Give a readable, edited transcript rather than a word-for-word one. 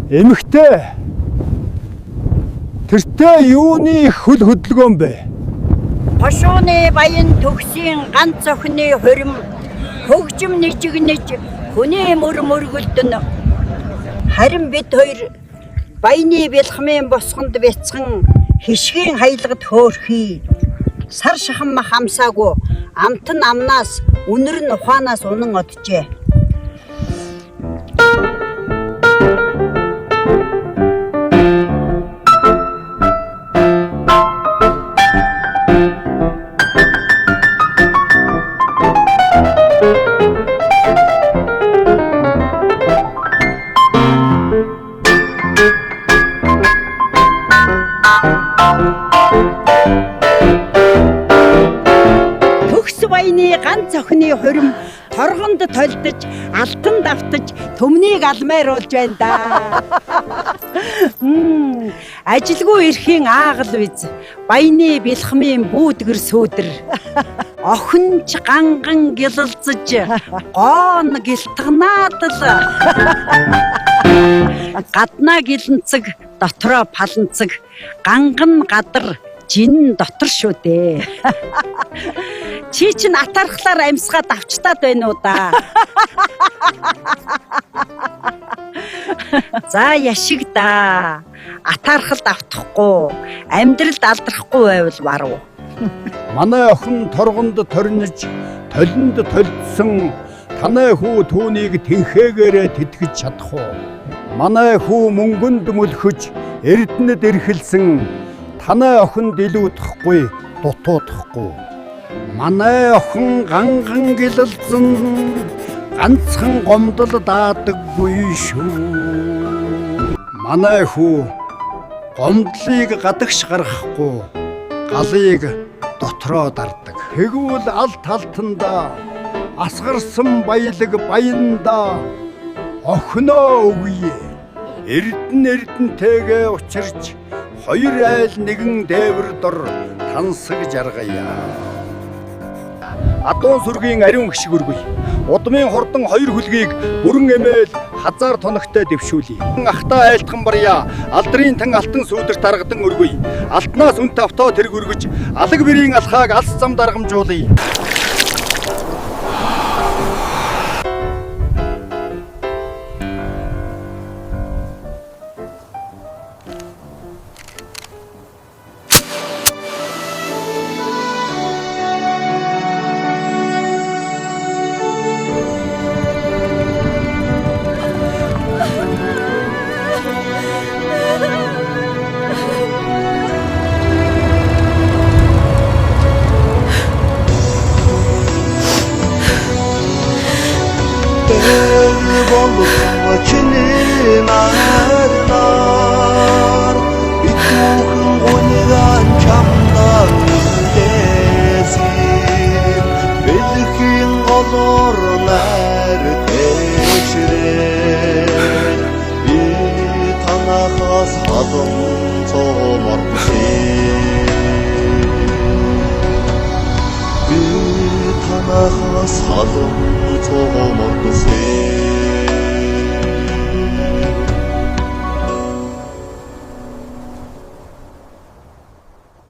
Эмэгтэй тэртээ юуны хөл хөдөлгөөн бэ? Хошууны баян төгсийн ганц охины хорим хөгжим нэжигнэж хүний мөр мөргөлдөн харин бид хоёр баяны бэлхмын босгонд бяцхан хишгийн хаялагд хөөрхий сар шахан мах амсаагүй амтан амнаас үнэр нь ухаанаас унан оджээ. Баяны ганц охины хорим торгонд толдож алтан давтаж төмнийг алмайруулж байна да. Ажилгүй эрхийн аагал биз. Баяны бэлхмын бүүдгэр сүүдэр. Охинч ганган гялалцаж гоон гэлтгнаад л. Гаднаа гэлэнцэг дотроо паланцэг ганган гадар жин дотор шүү дээ. Чи чинь атархлаар амьсгаад авчтаад байна уу да. За яшиг да. Атархалд автахгүй, амьдралд алдрахгүй байвал баруу. Манай охин торгонд торниж, толинд толдсон танай хүү түүнийг тэнхээгээрээ тэтгэж чадах уу? Манай хүү мөнгөнд мөлхөж, эрдэнэд эрхэлсэн танай охинд илүүдахгүй, дутуудахгүй. Манай охин ганган гэлэлцэн ганцхан гомдол даадаггүй шүү. Манай хүү гомдлыг гадагш гаргахгүй, галыг дотроо дардаг. Тэгвэл алт талтанда асгарсан баялаг баянда охиноо өгье. Эрдэнэтэйгээ учирч хоёр айл нэгэн дээвэр дор тансаг жаргая. Адуун сүргийн ариун гişиг өргөе. Удмын хурдан хоёр хүлгийг бүрэн эмээл хазаар тоногтой дэвшүүлье. Ахтаа айлтхан барья. Алдрын тан алтан сүүдэрт даргадан өргөе. Алтнаас үнэт автоо тэрг өргөж алаг бэрийн алхааг алс зам даргамжуулъя. Çinin ağırlar Bütün oynayan çamdan yüzdesin Belkin olur nerdeşirin Bir tanahas adım çoğmarmışın Bir tanahas adım çoğmarmışın